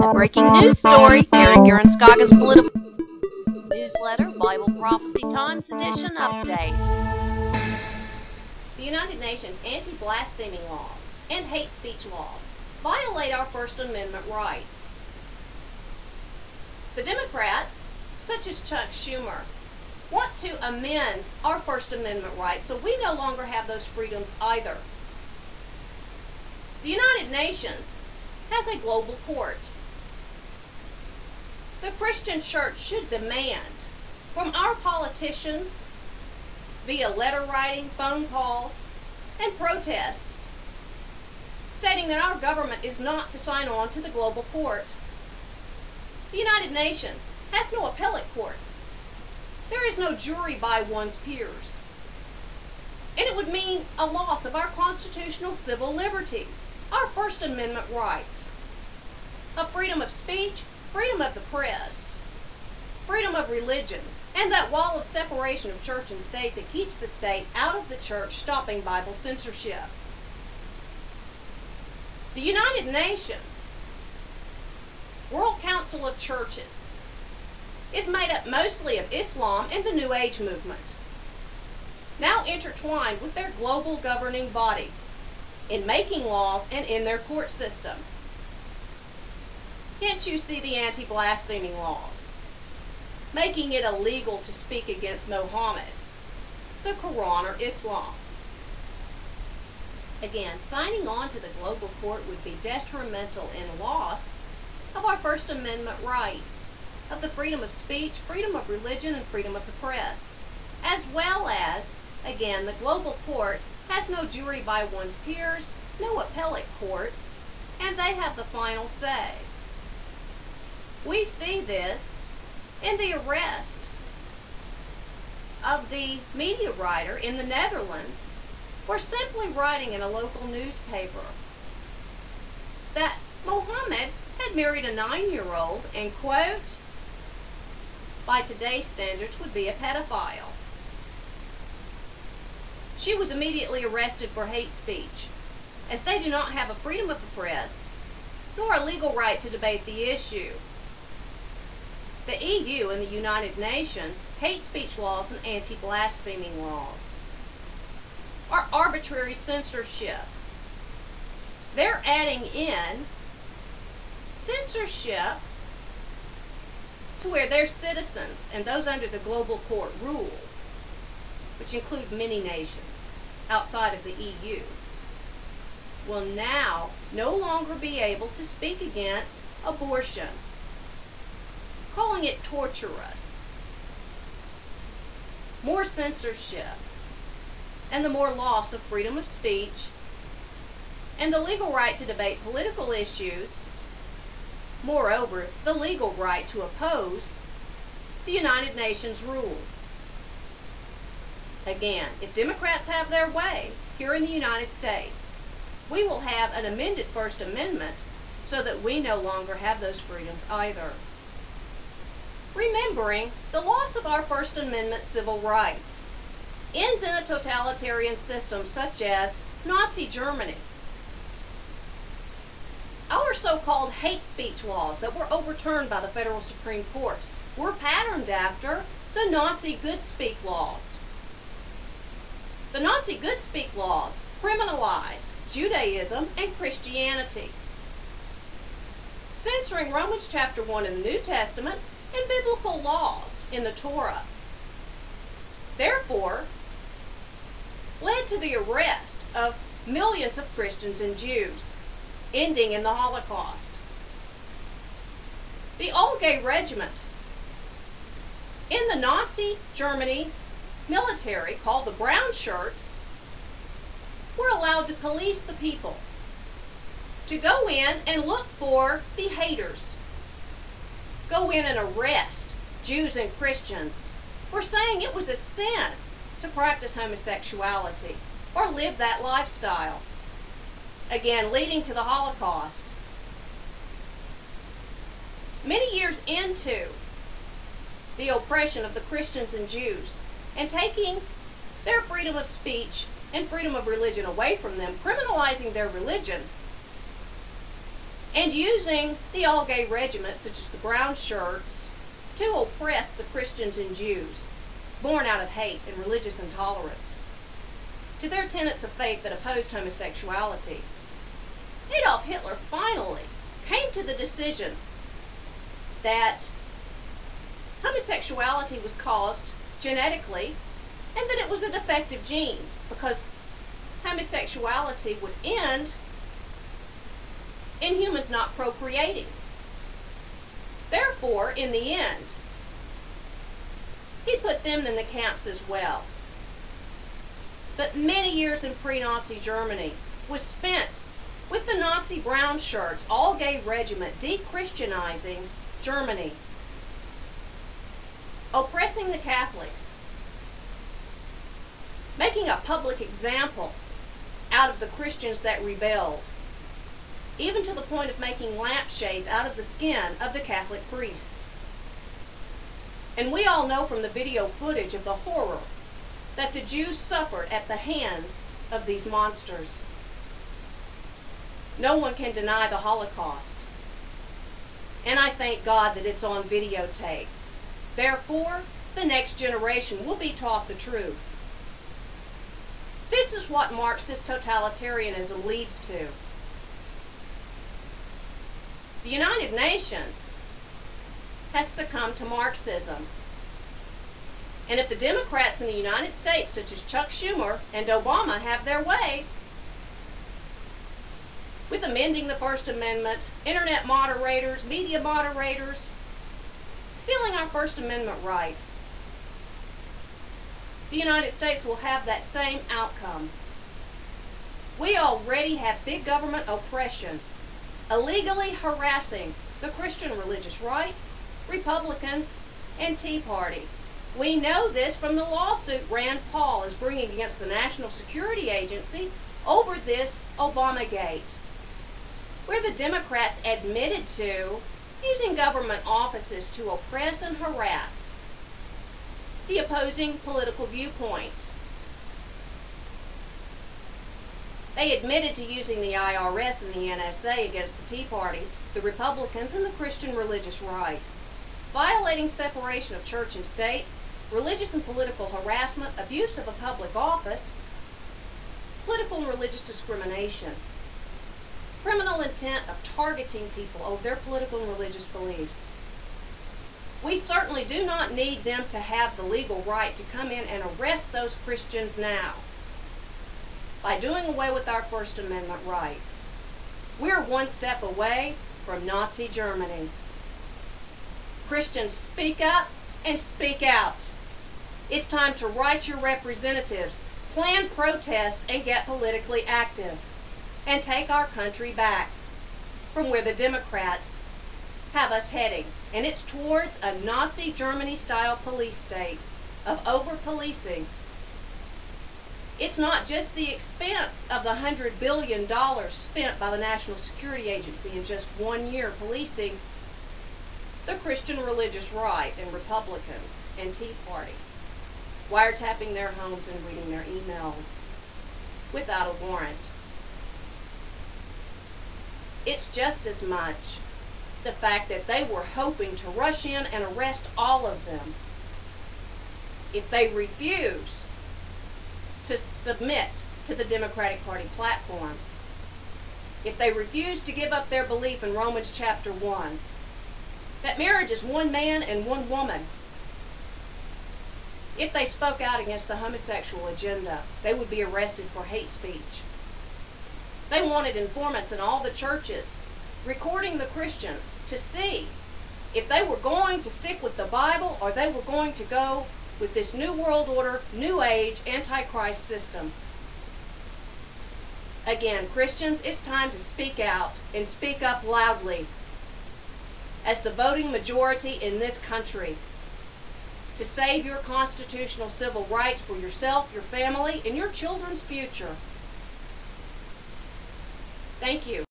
the breaking news story, Carrie Geren Scoggins political newsletter, Bible Prophecy Times Edition update. The United Nations anti-blaspheming laws and hate speech laws violate our First Amendment rights. The Democrats, such as Chuck Schumer, want to amend our First Amendment rights so we no longer have those freedoms either. The United Nations has a global court. The Christian church should demand from our politicians, via letter writing, phone calls, and protests, stating that our government is not to sign on to the global court. The United Nations has no appellate courts. There is no jury by one's peers. And it would mean a loss of our constitutional civil liberties, our First Amendment rights, of freedom of speech, freedom of the press, freedom of religion, and that wall of separation of church and state that keeps the state out of the church, stopping Bible censorship. The United Nations World Council of Churches is made up mostly of Islam and the New Age movement, now intertwined with their global governing body in making laws and in their court system. Hence you see the anti-blaspheming laws, making it illegal to speak against Mohammed, the Quran, or Islam. Again, signing on to the global court would be detrimental in loss of our First Amendment rights, of the freedom of speech, freedom of religion, and freedom of the press, as well as, again, the global court has no jury by one's peers, no appellate courts, and they have the final say. We see this in the arrest of the media writer in the Netherlands for simply writing in a local newspaper that Mohammed had married a 9-year-old and, quote, by today's standards would be a pedophile. She was immediately arrested for hate speech, as they do not have a freedom of the press, nor a legal right to debate the issue. The EU and the United Nations hate speech laws and anti-blaspheming laws are arbitrary censorship. They're adding in censorship to where their citizens and those under the global court rule, which include many nations outside of the EU, will now no longer be able to speak against abortion, calling it torturous. More censorship, and the more loss of freedom of speech, and the legal right to debate political issues, moreover, the legal right to oppose the United Nations rule. Again, if Democrats have their way here in the United States, we will have an amended First Amendment so that we no longer have those freedoms either. Remembering the loss of our First Amendment civil rights ends in a totalitarian system such as Nazi Germany. Our so-called hate speech laws that were overturned by the Federal Supreme Court were patterned after the Nazi good speak laws. The Nazi good speak laws criminalized Judaism and Christianity, censoring Romans chapter 1 in the New Testament and biblical laws in the Torah. Therefore, led to the arrest of millions of Christians and Jews, ending in the Holocaust. The all-gay regiment in the Nazi Germany military, called the Brown Shirts, were allowed to police the people, to go in and look for the haters, go in and arrest Jews and Christians for saying it was a sin to practice homosexuality or live that lifestyle, again leading to the Holocaust. Many years into the oppression of the Christians and Jews and taking their freedom of speech and freedom of religion away from them, criminalizing their religion, and using the all-gay regiments, such as the brown shirts, to oppress the Christians and Jews, born out of hate and religious intolerance, to their tenets of faith that opposed homosexuality. Adolf Hitler finally came to the decision that homosexuality was caused genetically and that it was a defective gene, because homosexuality would end in humans not procreating. Therefore, in the end, he put them in the camps as well. But many years in pre-Nazi Germany was spent with the Nazi brown shirts, all-gay regiment, de-Christianizing Germany, oppressing the Catholics, making a public example out of the Christians that rebelled, even to the point of making lampshades out of the skin of the Catholic priests. And we all know from the video footage of the horror that the Jews suffered at the hands of these monsters. No one can deny the Holocaust. And I thank God that it's on videotape. Therefore, the next generation will be taught the truth. This is what Marxist totalitarianism leads to. The United Nations has succumbed to Marxism. And if the Democrats in the United States, such as Chuck Schumer and Obama, have their way, with amending the First Amendment, internet moderators, media moderators, stealing our First Amendment rights, the United States will have that same outcome. We already have big government oppression, illegally harassing the Christian religious right, Republicans, and Tea Party. We know this from the lawsuit Rand Paul is bringing against the National Security Agency over this Obamagate, where the Democrats admitted to using government offices to oppress and harass the opposing political viewpoints. They admitted to using the IRS and the NSA against the Tea Party, the Republicans, and the Christian religious right, violating separation of church and state, religious and political harassment, abuse of a public office, political and religious discrimination, criminal intent of targeting people over their political and religious beliefs. We certainly do not need them to have the legal right to come in and arrest those Christians now by doing away with our First Amendment rights. We're one step away from Nazi Germany. Christians, speak up and speak out. It's time to write your representatives, plan protests, and get politically active, and take our country back from where the Democrats have us heading. And it's towards a Nazi Germany-style police state of over-policing. It's not just the expense of the $100 billion spent by the National Security Agency in just 1 year policing the Christian religious right and Republicans and Tea Party, wiretapping their homes and reading their emails without a warrant. It's just as much the fact that they were hoping to rush in and arrest all of them if they refuse to submit to the Democratic Party platform, if they refuse to give up their belief in Romans chapter 1, that marriage is one man and one woman. If they spoke out against the homosexual agenda, they would be arrested for hate speech. They wanted informants in all the churches recording the Christians to see if they were going to stick with the Bible or they were going to go with this New World Order, New Age, Antichrist system. Again, Christians, it's time to speak out and speak up loudly as the voting majority in this country to save your constitutional civil rights for yourself, your family, and your children's future. Thank you.